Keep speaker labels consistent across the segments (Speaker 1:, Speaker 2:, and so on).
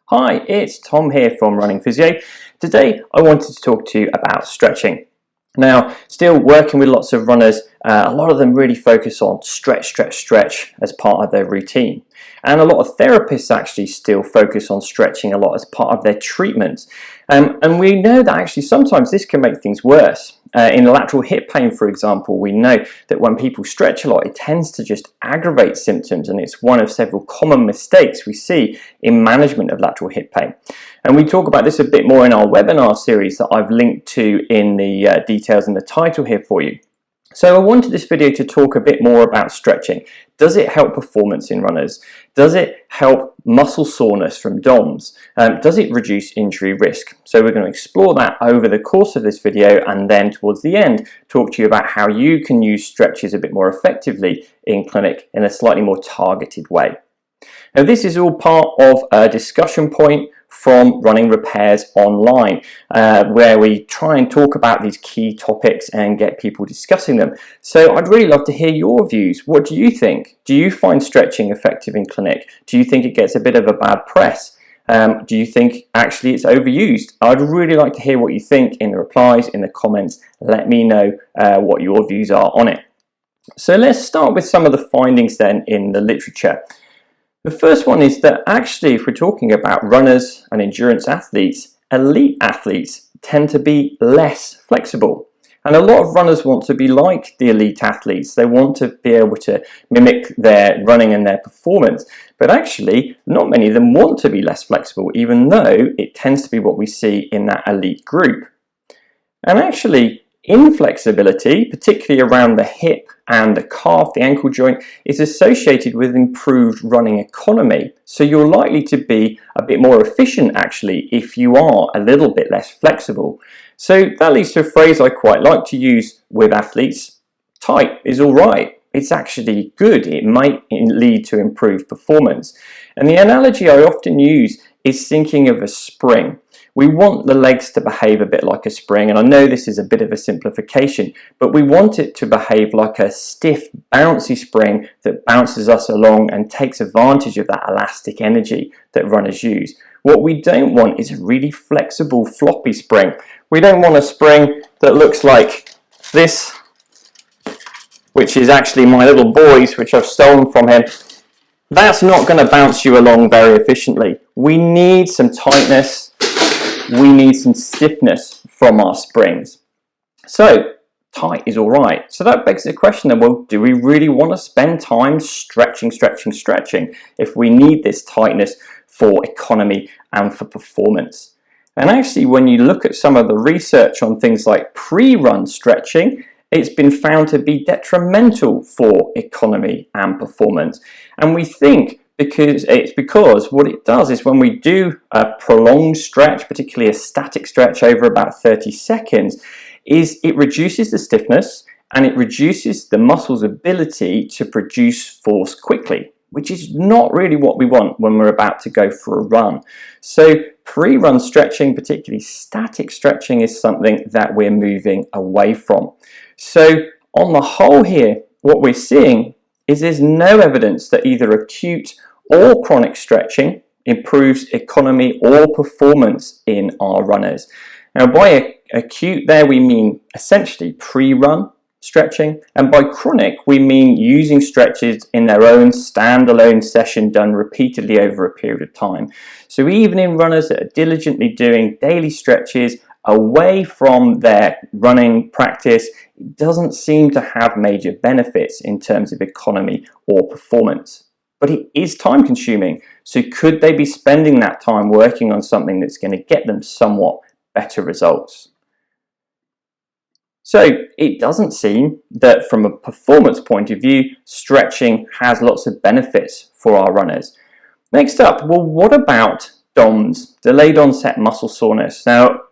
Speaker 1: Hi, it's Tom here from Running Physio. Today I wanted to talk to you about stretching. Now, still working with lots of runners, a lot of them really focus on stretch as part of their routine. And a lot of therapists actually still focus on stretching a lot as part of their treatment. And we know that actually sometimes this can make things worse. In lateral hip pain, for example, we know that when people stretch a lot, it tends to just aggravate symptoms, and it's one of several common mistakes we see in management of lateral hip pain. And we talk about this a bit more in our webinar series that I've linked to in the details in the title here for you. So I wanted this video to talk a bit more about stretching. Does it help performance in runners? Does it help muscle soreness from DOMs? Does it reduce injury risk? So we're going to explore that over the course of this video, and then towards the end talk to you about how you can use stretches a bit more effectively in clinic in a slightly more targeted way. Now, this is all part of a discussion point from Running Repairs Online, where we try and talk about these key topics and get people discussing them. So I'd really love to hear your views. What do you think? Do you find stretching effective in clinic? Do you think it gets a bit of a bad press? Do you think actually it's overused? I'd really like to hear what you think in the replies, in the comments. Let me know what your views are on it. So let's start with some of the findings then in the literature. The first one is that actually, if we're talking about runners and endurance athletes, elite athletes tend to be less flexible. And a lot of runners want to be like the elite athletes. They want to be able to mimic their running and their performance. But actually, not many of them want to be less flexible, even though it tends to be what we see in that elite group. And actually, inflexibility, particularly around the hip and the calf, the ankle joint, is associated with improved running economy. So you're likely to be a bit more efficient actually if you are a little bit less flexible. So that leads to a phrase I quite like to use with athletes: tight is all right. It's actually good. It might lead to improved performance. And the analogy I often use is thinking of a spring. We want the legs to behave a bit like a spring, and I know this is a bit of a simplification, but we want it to behave like a stiff, bouncy spring that bounces us along and takes advantage of that elastic energy that runners use. What we don't want is a really flexible, floppy spring. We don't want a spring that looks like this, which is actually my little boy's, which I've stolen from him. That's not going to bounce you along very efficiently. We need some tightness. We need some stiffness from our springs. So tight is all right. So that begs the question then, well, do we really want to spend time stretching if we need this tightness for economy and for performance? And actually, when you look at some of the research on things like pre-run stretching, it's been found to be detrimental for economy and performance. And we think because what it does is when we do a prolonged stretch, particularly a static stretch over about 30 seconds, is it reduces the stiffness and it reduces the muscle's ability to produce force quickly, which is not really what we want when we're about to go for a run. So pre-run stretching, particularly static stretching, is something that we're moving away from. So on the whole here, what we're seeing is there's no evidence that either acute or chronic stretching improves economy or performance in our runners. Now, by acute there we mean essentially pre-run stretching, and by chronic we mean using stretches in their own standalone session done repeatedly over a period of time. So even in runners that are diligently doing daily stretches away from their running practice, it doesn't seem to have major benefits in terms of economy or performance. But it is time consuming, so could they be spending that time working on something that's going to get them somewhat better results? So it doesn't seem that from a performance point of view, stretching has lots of benefits for our runners. Next up, well, what about DOMS, delayed onset muscle soreness? Now,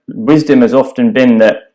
Speaker 1: wisdom has often been that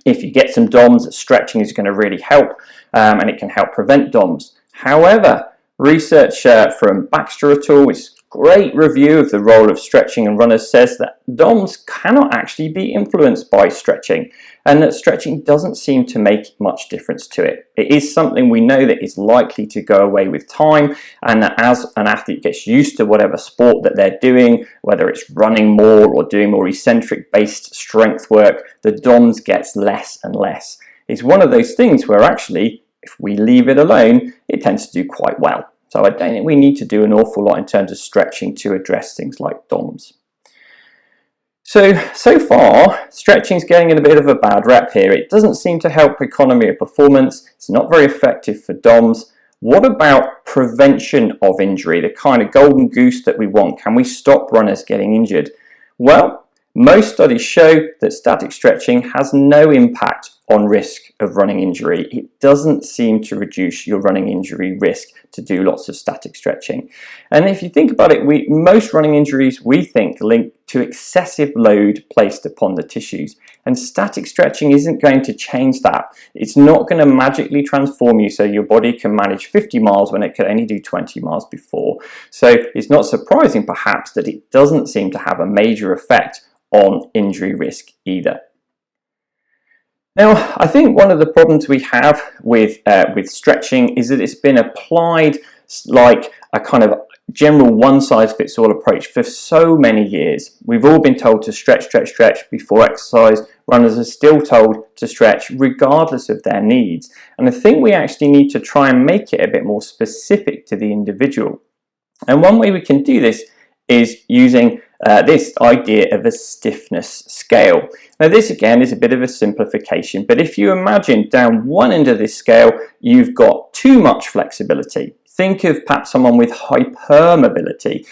Speaker 1: if you get some DOMS, stretching is going to really help, and it can help prevent DOMS. However, research from Baxter et al., which is great review of the role of stretching in runners says that DOMs cannot actually be influenced by stretching, and that stretching doesn't seem to make much difference to it. It is something we know that is likely to go away with time, and that as an athlete gets used to whatever sport that they're doing, whether it's running more or doing more eccentric based strength work, the DOMs gets less and less. It's one of those things where actually, if we leave it alone, it tends to do quite well. So I don't think we need to do an awful lot in terms of stretching to address things like DOMs. So far, stretching's getting a bit of a bad rep here. It doesn't seem to help economy of performance. It's not very effective for DOMs. What about prevention of injury, the kind of golden goose that we want? Can we stop runners getting injured? Well, most studies show that static stretching has no impact on risk of running injury. It doesn't seem to reduce your running injury risk to do lots of static stretching. And if you think about it, most running injuries we think link to excessive load placed upon the tissues. And static stretching isn't going to change that. It's not going to magically transform you so your body can manage 50 miles when it could only do 20 miles before. So it's not surprising perhaps that it doesn't seem to have a major effect on injury risk either. Now, I think one of the problems we have with stretching is that it's been applied like a kind of general one-size-fits-all approach for so many years. We've all been told to stretch, stretch, stretch before exercise. Runners are still told to stretch regardless of their needs. And I think we actually need to try and make it a bit more specific to the individual. And one way we can do this is using this idea of a stiffness scale. Now this again is a bit of a simplification, but if you imagine down one end of this scale you've got too much flexibility. Think of perhaps someone with hypermobility.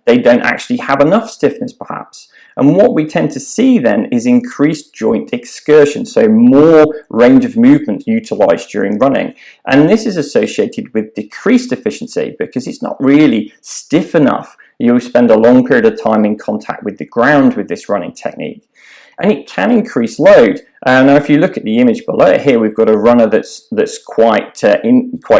Speaker 1: They don't actually have enough stiffness perhaps. And what we tend to see then is increased joint excursion, so more range of movement utilized during running. And this is associated with decreased efficiency because it's not really stiff enough. You'll spend a long period of time in contact with the ground with this running technique. And it can increase load. Now if you look at the image below here, we've got a runner that's quite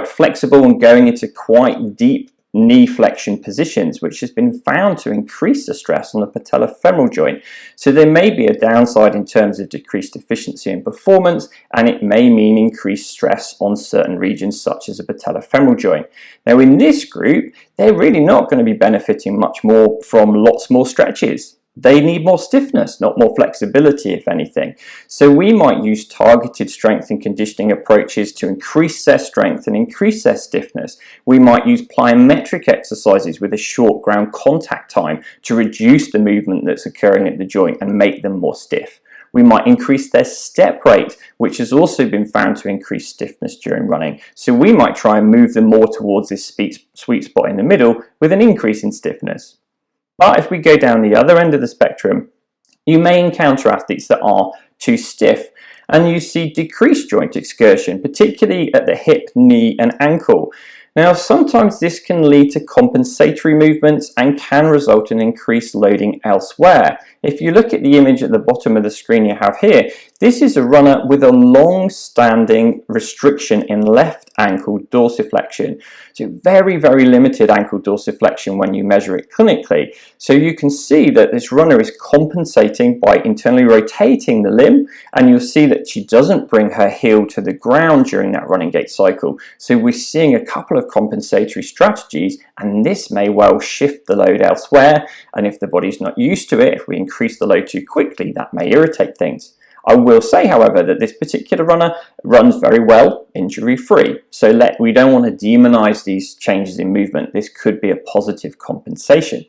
Speaker 1: flexible and going into quite deep knee flexion positions, which has been found to increase the stress on the patellofemoral joint. So there may be a downside in terms of decreased efficiency and performance, and it may mean increased stress on certain regions such as the patellofemoral joint. Now in this group, they're really not going to be benefiting much more from lots more stretches. They need more stiffness, not more flexibility, if anything. So we might use targeted strength and conditioning approaches to increase their strength and increase their stiffness. We might use plyometric exercises with a short ground contact time to reduce the movement that's occurring at the joint and make them more stiff. We might increase their step rate, which has also been found to increase stiffness during running. So we might try and move them more towards this sweet spot in the middle with an increase in stiffness. But if we go down the other end of the spectrum, you may encounter athletes that are too stiff and you see decreased joint excursion, particularly at the hip, knee and ankle. Now sometimes this can lead to compensatory movements and can result in increased loading elsewhere. If you look at the image at the bottom of the screen you have here, this is a runner with a long-standing restriction in left ankle dorsiflexion. So very, very limited ankle dorsiflexion when you measure it clinically. So you can see that this runner is compensating by internally rotating the limb, and you'll see that she doesn't bring her heel to the ground during that running gait cycle. So we're seeing a couple of compensatory strategies, and this may well shift the load elsewhere, and if the body's not used to it, if we increase the load too quickly, that may irritate things. I will say, however, that this particular runner runs very well injury-free. So we don't want to demonize these changes in movement. This could be a positive compensation.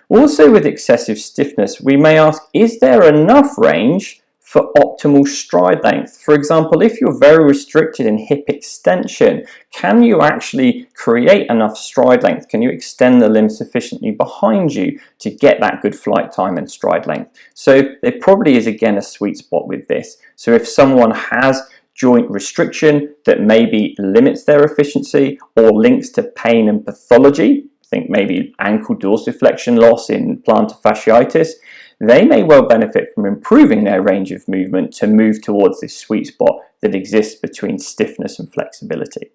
Speaker 1: Also with excessive stiffness, we may ask, is there enough range for optimal stride length? For example, if you're very restricted in hip extension, can you actually create enough stride length? Can you extend the limb sufficiently behind you to get that good flight time and stride length? So there probably is again a sweet spot with this. So if someone has joint restriction that maybe limits their efficiency or links to pain and pathology, think maybe ankle dorsiflexion loss in plantar fasciitis, they may well benefit from improving their range of movement to move towards this sweet spot that exists between stiffness and flexibility.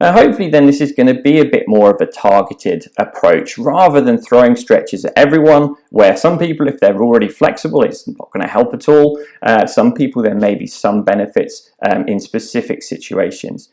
Speaker 1: Now hopefully then this is going to be a bit more of a targeted approach rather than throwing stretches at everyone, where some people, if they're already flexible, it's not going to help at all. Some people, there may be some benefits in specific situations.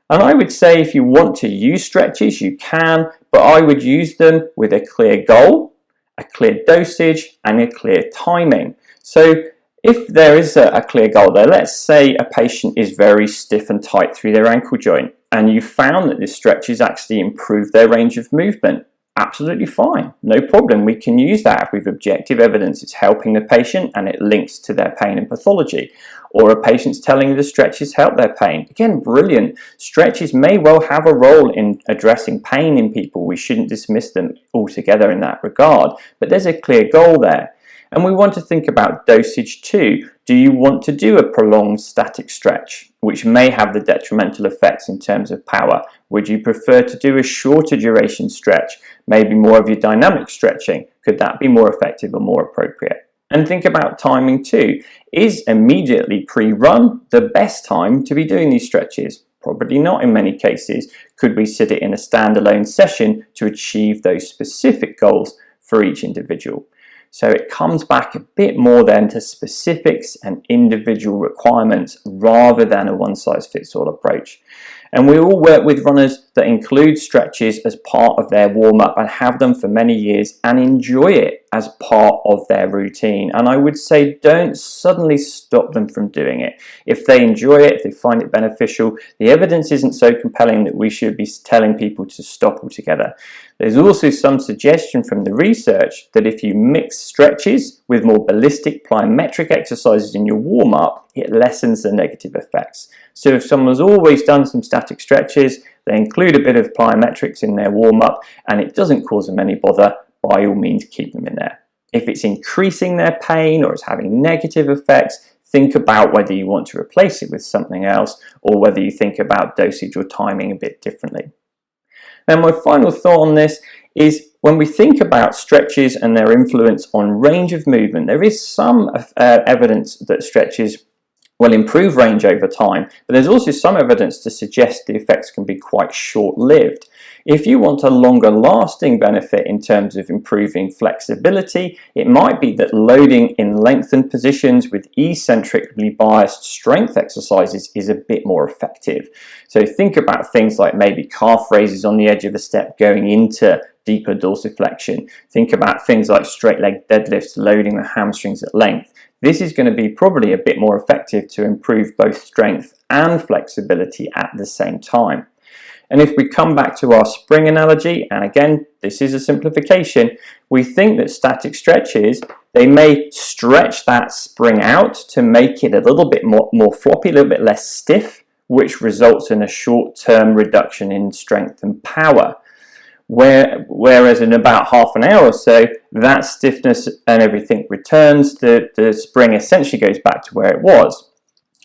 Speaker 1: And I would say if you want to use stretches, you can, but I would use them with a clear goal, a clear dosage, and a clear timing. So if there is a clear goal there, let's say a patient is very stiff and tight through their ankle joint, and you found that this stretch has actually improved their range of movement. Absolutely fine, no problem. We can use that if we've objective evidence it's helping the patient and it links to their pain and pathology. Or a patient's telling you the stretches help their pain. Again, brilliant. Stretches may well have a role in addressing pain in people. We shouldn't dismiss them altogether in that regard, but there's a clear goal there. And we want to think about dosage too. Do you want to do a prolonged static stretch, which may have the detrimental effects in terms of power? Would you prefer to do a shorter duration stretch, maybe more of your dynamic stretching? Could that be more effective or more appropriate? And think about timing too. Is immediately pre-run the best time to be doing these stretches? Probably not in many cases. Could we sit it in a standalone session to achieve those specific goals for each individual? So it comes back a bit more then to specifics and individual requirements rather than a one-size-fits-all approach. And we all work with runners that include stretches as part of their warm-up and have them for many years and enjoy it as part of their routine. And I would say don't suddenly stop them from doing it. If they enjoy it, if they find it beneficial, the evidence isn't so compelling that we should be telling people to stop altogether. There's also some suggestion from the research that if you mix stretches with more ballistic plyometric exercises in your warm-up, it lessens the negative effects. So if someone's always done some static stretches, they include a bit of plyometrics in their warm-up and it doesn't cause them any bother, by all means keep them in there. If it's increasing their pain or it's having negative effects, think about whether you want to replace it with something else or whether you think about dosage or timing a bit differently. Now my final thought on this is when we think about stretches and their influence on range of movement, there is some evidence that stretches will improve range over time, but there's also some evidence to suggest the effects can be quite short-lived. If you want a longer lasting benefit in terms of improving flexibility, it might be that loading in lengthened positions with eccentrically biased strength exercises is a bit more effective. So think about things like maybe calf raises on the edge of a step going into deeper dorsiflexion. Think about things like straight leg deadlifts loading the hamstrings at length. This is going to be probably a bit more effective to improve both strength and flexibility at the same time. And if we come back to our spring analogy, and again, this is a simplification, we think that static stretches, they may stretch that spring out to make it a little bit more floppy, a little bit less stiff, which results in a short-term reduction in strength and power. Whereas in about half an hour or so, that stiffness and everything returns, the spring essentially goes back to where it was.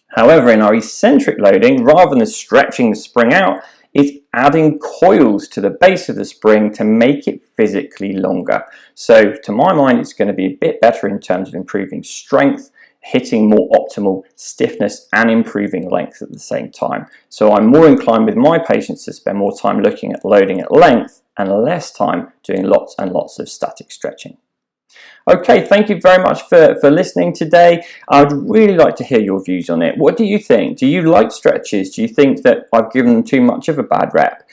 Speaker 1: However, in our eccentric loading, rather than stretching the spring out, it's adding coils to the base of the spring to make it physically longer. So to my mind, it's going to be a bit better in terms of improving strength, hitting more optimal stiffness and improving length at the same time. So I'm more inclined with my patients to spend more time looking at loading at length and less time doing lots and lots of static stretching. Okay, thank you very much for listening today. I'd really like to hear your views on it. What do you think? Do you like stretches? Do you think that I've given them too much of a bad rep?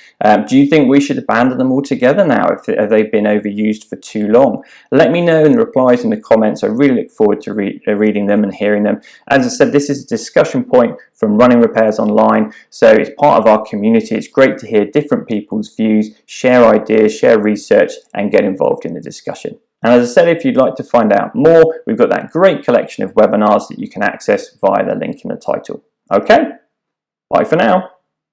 Speaker 1: Do you think we should abandon them altogether now if they've been overused for too long? Let me know in the replies in the comments. I really look forward to reading them and hearing them. As I said, this is a discussion point from Running Repairs Online, so it's part of our community. It's great to hear different people's views, share ideas, share research, and get involved in the discussion. And as I said, if you'd like to find out more, we've got that great collection of webinars that you can access via the link in the title. Okay, bye for now.